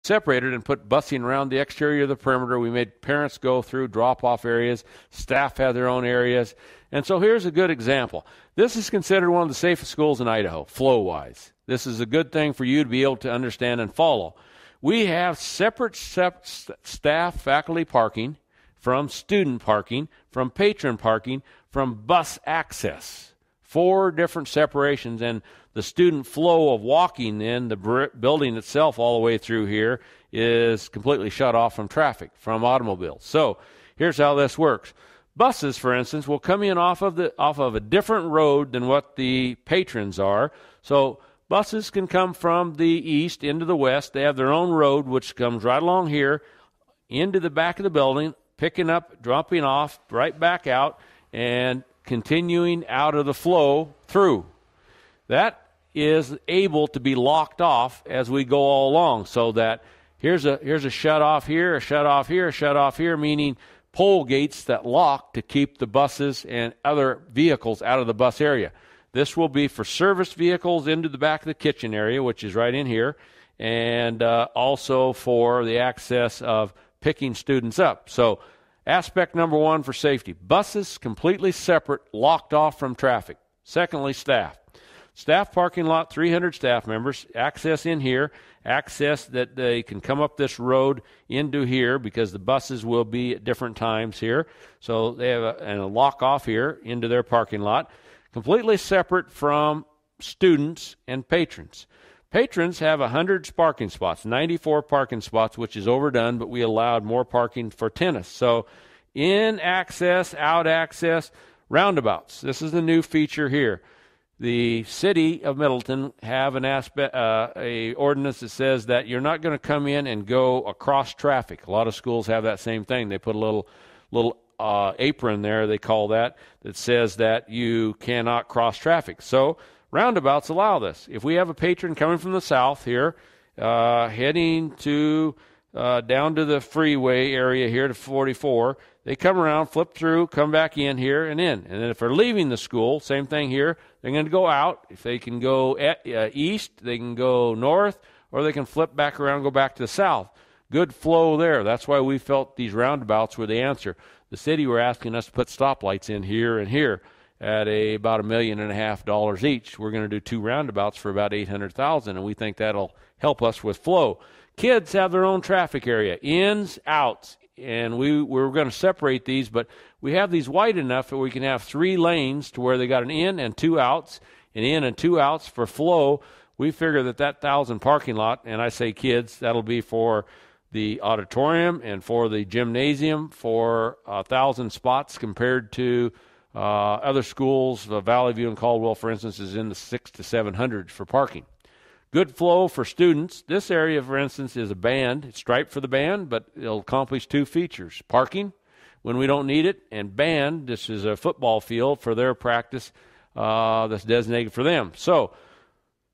separated and put busing around the exterior of the perimeter. We made parents go through drop-off areas. Staff had their own areas. And so here's a good example. This is considered one of the safest schools in Idaho, flow-wise. This is a good thing for you to be able to understand and follow. We have separate staff, faculty parking from student parking, from patron parking, from bus access. 4 different separations, and the student flow of walking in the building itself all the way through here is completely shut off from traffic, from automobiles. So here's how this works. Buses, for instance, will come in off of a different road than what the patrons are. So buses can come from the east into the west. They have their own road, which comes right along here into the back of the building, picking up, dropping off, right back out, and continuing out of the flow through. That is able to be locked off as we go all along, so that here's a shut off here, a shut off here, a shut off here, meaning pole gates that lock to keep the buses and other vehicles out of the bus area. This will be for service vehicles into the back of the kitchen area, which is right in here, and also for the access of picking students up. So aspect number 1 for safety, buses completely separate, locked off from traffic. Secondly, staff. Staff parking lot, 300 staff members, access in here, access that they can come up this road into here because the buses will be at different times here. So they have a lock off here into their parking lot, completely separate from students and patrons. Patrons have 100 parking spots, 94 parking spots, which is overdone, but we allowed more parking for tennis. So in access, out access, roundabouts. This is the new feature here. The city of Middleton have a ordinance that says that you're not going to come in and go across traffic. A lot of schools have that same thing. They put a little apron there, they call that says that you cannot cross traffic. So roundabouts allow this. If we have a patron coming from the south here, heading to down to the freeway area here to 44, they come around, flip through, come back in here and in. And then if they're leaving the school, same thing here, they're going to go out. If they can go east, they can go north, or they can flip back around and go back to the south. Good flow there. That's why we felt these roundabouts were the answer. The city were asking us to put stoplights in here and here at about $1.5 million each. We're going to do 2 roundabouts for about $800,000, and we think that'll help us with flow. Kids have their own traffic area, ins, outs, and we're going to separate these, but we have these wide enough that we can have 3 lanes to where they got an in and 2 outs, an in and 2 outs for flow. We figure that 1,000 parking lot, and I say kids, that'll be for the auditorium and for the gymnasium for 1,000 spots compared to other schools. Valley View and Caldwell, for instance, is in the 600 to 700 for parking. Good flow for students. This area, for instance, is a band. It's striped for the band, but it'll accomplish 2 features. Parking when we don't need it, and band, this is a football field for their practice that's designated for them. So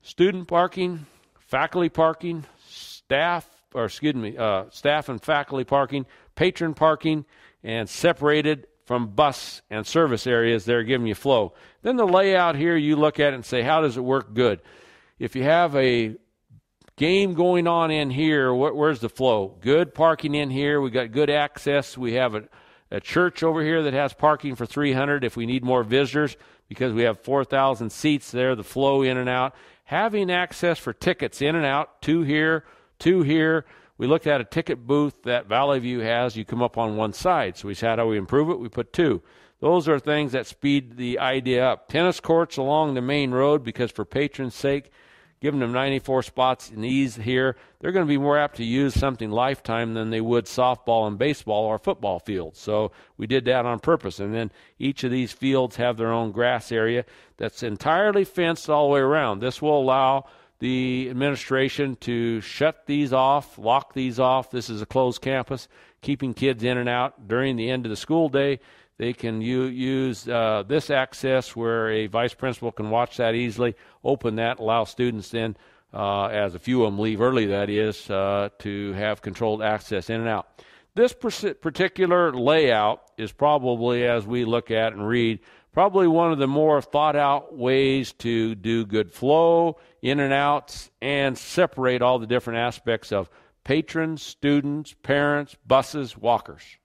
student parking, faculty parking, staff and faculty parking, patron parking, and separated from bus and service areas. They're giving you flow. Then the layout here, you look at it and say, how does it work good? If you have a game going on in here, where's the flow? Good parking in here. We got good access. We have a church over here that has parking for 300 if we need more visitors because we have 4,000 seats there, the flow in and out. Having access for tickets in and out, 2 here, 2 here. We looked at a ticket booth that Valley View has. You come up on one side. So we said, how do we improve it? We put 2. Those are things that speed the idea up. Tennis courts along the main road because for patrons' sake, giving them 94 spots in ease here, they're going to be more apt to use something lifetime than they would softball and baseball or football fields. So we did that on purpose. And then each of these fields have their own grass area that's entirely fenced all the way around. This will allow the administration to shut these off, lock these off. This is a closed campus, keeping kids in and out during the end of the school day. They can use this access where a vice principal can watch that easily, open that, allow students then, as a few of them leave early, that is, to have controlled access in and out. This particular layout is probably, as we look at and read, probably one of the more thought-out ways to do good flow, in and outs, and separate all the different aspects of patrons, students, parents, buses, walkers.